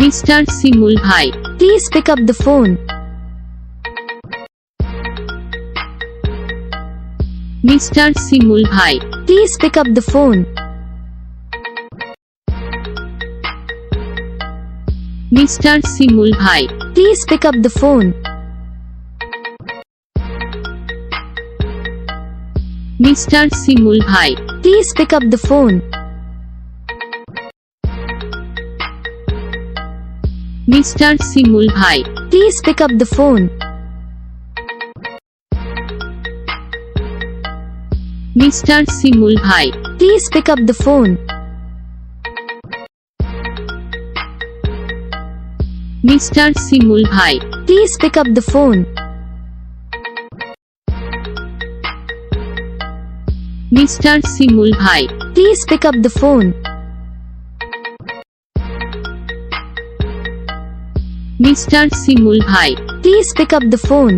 Mister Shimul ভাই, please pick up the phone. Mister Shimul ভাই, Please pick up the phone. Mister Shimul ভাই, Please pick up the phone. Mister Shimul ভাই, Please pick up the phone. Mister Shimul ভাই, Please pick up the phone. Mister Shimul ভাই, Please pick up the phone. Mister Shimul ভাই, Please pick up the phone. Mister Shimul ভাই, Please pick up the phone. Mister Shimul ভাই, Please pick up the phone.